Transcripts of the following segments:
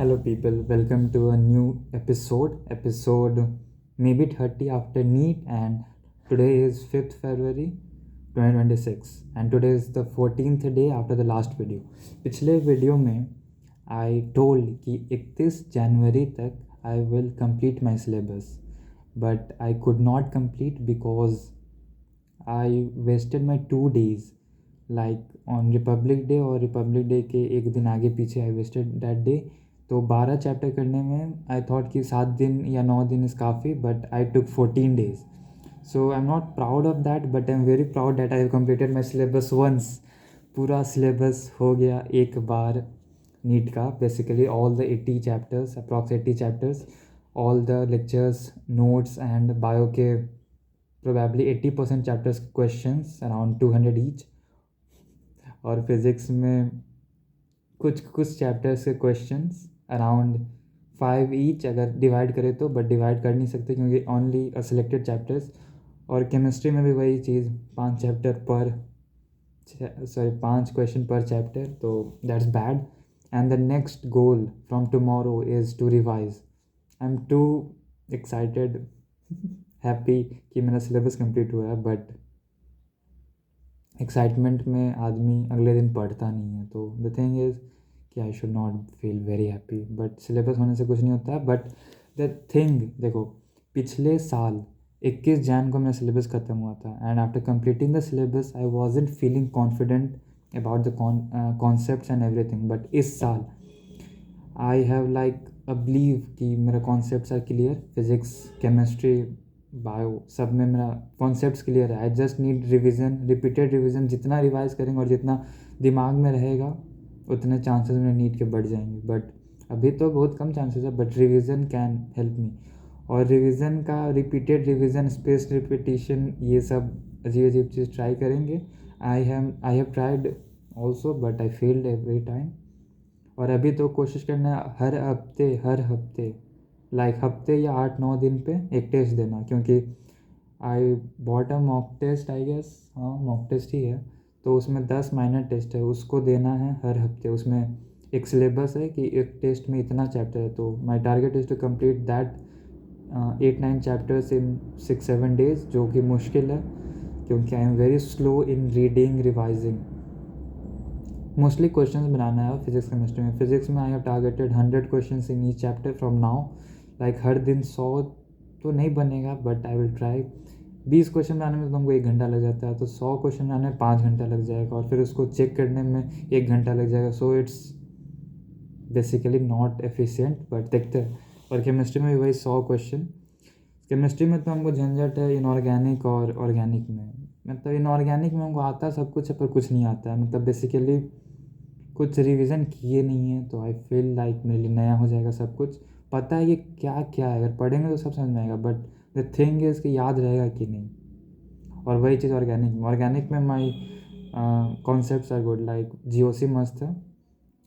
Hello, people. Welcome to a new episode maybe 30 after NEET, and today is 5th February 2026, and today is the 14th day after the last video. पिछले video में I told कि 31 जनवरी तक I will complete my syllabus, but I could not complete because I wasted my 2 days, like on Republic Day और Republic Day के एक दिन आगे पीछे I wasted that day. तो 12 चैप्टर करने में आई थॉट कि 7 दिन या 9 दिन इज़ काफ़ी, but I took 14 days. So I am not proud of that, but I am very proud that I have completed my syllabus once. पूरा सिलेबस हो गया एक बार नीट का. Basically all the 80 chapters, approx 80 chapters, all the lectures, notes and bio के probably 80% chapters questions around 200 each. और physics में कुछ चैप्टर्स के क्वेश्चंस अराउंड 5 ईच अगर डिवाइड करें तो, बट डिवाइड कर नहीं सकते क्योंकि ओनली अ सिलेक्टेड चैप्टर्स. और केमिस्ट्री में भी वही चीज़, 5 क्वेश्चन पर चैप्टर, तो that's bad. And the next goal from tomorrow is to revise. I am too excited, happy कि मेरा सिलेबस कंप्लीट हुआ है, बट एक्साइटमेंट में आदमी अगले दिन पढ़ता नहीं है. तो द थिंग इज़ कि I should not feel very happy, but syllabus होने से कुछ नहीं होता है. बट द थिंग देखो, पिछले साल 21 जन को मेरा सिलेबस ख़त्म हुआ था, and after completing the syllabus I wasn't feeling confident about the concepts and everything. But इस साल I have like a believe कि मेरा concepts are clear. Physics, chemistry, bio, सब में मेरा कॉन्सेप्ट्स क्लियर है. I just need revision, repeated revision. जितना revise करेंगे और जितना दिमाग में रहेगा उतने चांसेस मेरे नीट के बढ़ जाएंगे. बट अभी तो बहुत कम चांसेस है, but revision can help me. और रिवीजन का रिपीटेड रिवीजन, स्पेस रिपीटिशन, ये सब अजीब अजीब चीज़ ट्राई करेंगे. I have tried also, but I failed every time. और अभी तो कोशिश करना है हर हफ्ते लाइक हफ्ते या 8-9 दिन पे एक टेस्ट देना, क्योंकि I bought a mock test, I guess, हाँ मॉक टेस्ट ही है. तो उसमें 10 माइनर टेस्ट है, उसको देना है हर हफ्ते. उसमें एक सिलेबस है कि एक टेस्ट में इतना चैप्टर है. तो my target is to complete that 8-9 chapters in 6-7 days, जो कि मुश्किल है क्योंकि I am very slow in reading, revising. Mostly questions बनाना है फिजिक्स केमिस्ट्री में. फिजिक्स में I have targeted 100 questions in each chapter from now. Like हर दिन 100 तो नहीं बनेगा, but I will try. 20 question बनाने में तो तुमको 1 घंटा लग जाता है, तो 100 क्वेश्चन बनाने में 5 घंटा लग जाएगा, और फिर उसको चेक करने में 1 घंटा लग जाएगा. So it's basically not efficient, but देखते हैं. और केमिस्ट्री में भी वही 100 क्वेश्चन. केमिस्ट्री में तो हमको झंझट है इनऑर्गेनिक और ऑर्गेनिक में. मतलब इनऑर्गेनिक में हमको आता सब कुछ है, पर कुछ नहीं आता है. मतलब बेसिकली कुछ रिवीजन किए नहीं है, तो आई फील लाइक मेरे लिए नया हो जाएगा सब कुछ. पता है कि क्या क्या है, अगर पढ़ेंगे तो सब समझ में आएगा, बट द थिंग इज़ कि याद रहेगा कि नहीं. और वही चीज़ ऑर्गेनिक में my concepts are good. Like GOC मस्त है,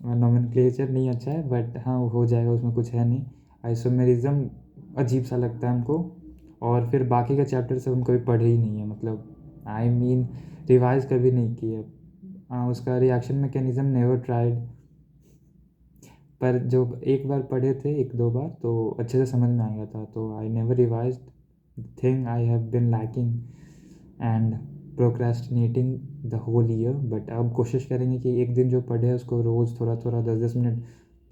नोमेनक्लेचर नहीं अच्छा है, बट हाँ वो हो जाएगा, उसमें कुछ है नहीं. आइसोमेरिज्म अजीब सा लगता है हमको. और फिर बाकी का चैप्टर सब हम कभी पढ़े ही नहीं है, मतलब आई मीन रिवाइज कभी नहीं किए. उसका रिएक्शन मैकेनिज्म नेवर ट्राइड, पर जो एक बार पढ़े थे 1-2 बार तो अच्छे से समझ में आ गया था. तो I never revise. Thing I have been lacking and procrastinating the whole year. But अब कोशिश करेंगे कि एक दिन जो पढ़े उसको रोज़ थोड़ा थोड़ा 10-10 मिनट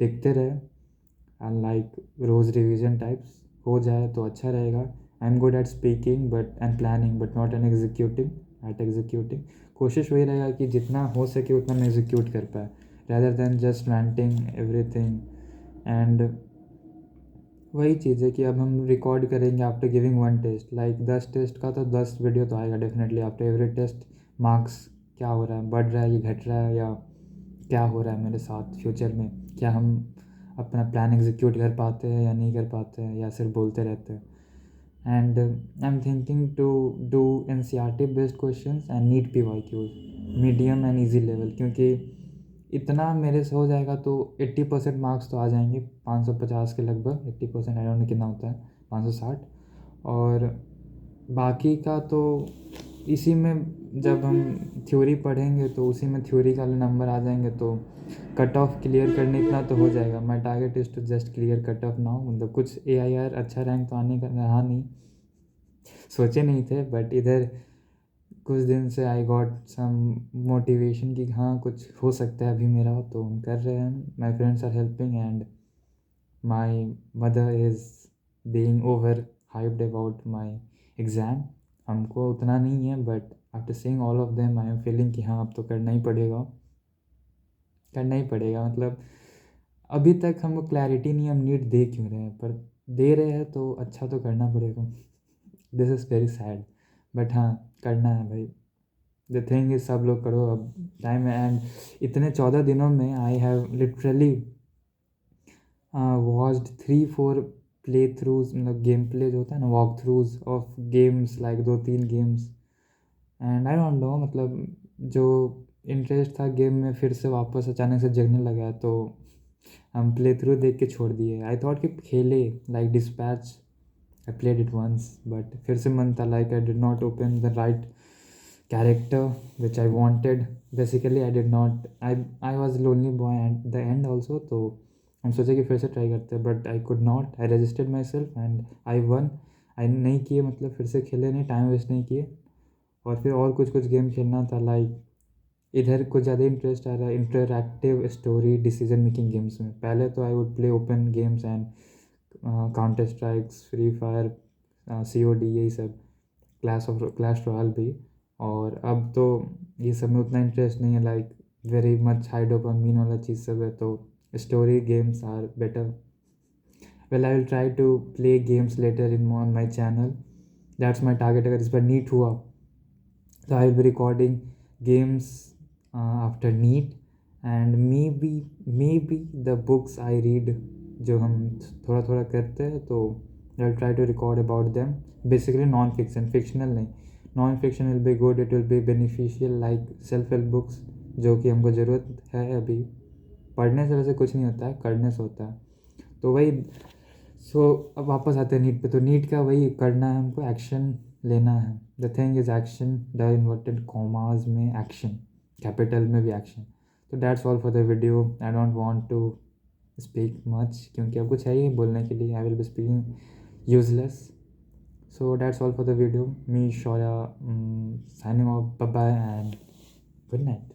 देखते रहे, एंड लाइक रोज़ रिविजन टाइप्स हो जाए तो अच्छा रहेगा. I am good at speaking but and planning, but not an executing. कोशिश वही रहेगा कि जितना हो सके उतना मैं एग्जीक्यूट कर पाए, rather than just ranting everything. And वही चीज़ है कि अब हम रिकॉर्ड करेंगे आफ्टर गिविंग 1 टेस्ट. लाइक 10 टेस्ट का तो 10 वीडियो तो आएगा definitely. After every test marks क्या हो रहा है, बढ़ रहा है या घट रहा है, या क्या हो रहा है मेरे साथ फ्यूचर में, क्या हम अपना प्लान एग्जीक्यूट कर पाते हैं या नहीं कर पाते हैं, या सिर्फ बोलते रहते हैं. And I am thinking to do NCERT based question and NEET PYQs, medium and easy level, क्योंकि इतना मेरे से हो जाएगा तो 80% मार्क्स तो आ जाएंगे 550 के लगभग. 80% आई डोंट नो कितना होता है, 560. और बाकी का तो इसी में जब हम थ्योरी पढ़ेंगे तो उसी में थ्योरी के वाले नंबर आ जाएंगे, तो कट ऑफ क्लियर करने इतना तो हो जाएगा। My target is to just clear cut off now. मतलब कुछ AIR अच्छा रैंक तो आने का रहा नहीं, सोचे नहीं थे, बट इधर कुछ दिन से आई गॉट सम मोटिवेशन कि हाँ कुछ हो सकता है अभी मेरा, तो हम कर रहे हैं। My friends are helping and my mother is being over hyped about my exam. हमको उतना नहीं है, but after seeing all of them I am feeling कि हाँ अब तो करना ही पड़ेगा, करना ही पड़ेगा। मतलब अभी तक हमको क्लैरिटी नहीं है हम नीट दे क्यों रहे हैं, पर दे रहे हैं तो अच्छा तो करना पड़ेगा। This is very sad, but हाँ करना है भाई। द थिंग इज़ सब लोग करो, अब टाइम है। एंड इतने 14 दिनों में I have literally watched 3-4 play throughs, मतलब गेम प्ले जो होता है ना, walk throughs of games, like 2-3 games. And I don't know, मतलब जो इंटरेस्ट था गेम में फिर से वापस अचानक से जगने लगा, तो हम प्ले थ्रू देख के छोड़ दिए। आई थॉट कि खेले, like dispatch I played it once, but फिर से मन था, like I did not open the right character which I wanted. Basically I did not, I was lonely boy at the end also, तो हम सोचे कि फिर से ट्राई करते हैं, but I could not. I registered myself and I won. I नहीं किए, मतलब फिर से खेले नहीं, टाइम वेस्ट नहीं किए। और फिर और कुछ कुछ गेम खेलना था, लाइक इधर कुछ ज़्यादा इंटरेस्ट आ रहा है interactive story decision making games में। पहले तो I would play open games and counter strikes, free fire, COD, यही सब, क्लैश रॉयल भी। और अब तो ये सब में उतना इंटरेस्ट नहीं है, like very much high dopamine वाला चीज़ सब है, तो story games are better. Well I will try to play games later in on my channel, that's my target. अगर इस पर नीट हुआ तो I will be recording games after NEET, and may be the books I read जो हम थोड़ा थोड़ा करते हैं, तो I will try to record about them. Basically non fiction, fictional नहीं। Non fiction will be good, it will be beneficial, like self help books जो कि हमको ज़रूरत है अभी। पढ़ने से वैसे कुछ नहीं होता है, करने से होता है। तो वही, सो अब वापस आते हैं नीट पे। तो नीट का वही करना है हमको, एक्शन लेना है। The thing is action, the inverted commas में एक्शन, कैपिटल में भी एक्शन। तो that's all for the video. I don't want to speak much क्योंकि अब कुछ है ही बोलने के लिए, I will be speaking useless. So that's all for the video. Me, Shoya, signing off. Bye bye and good night.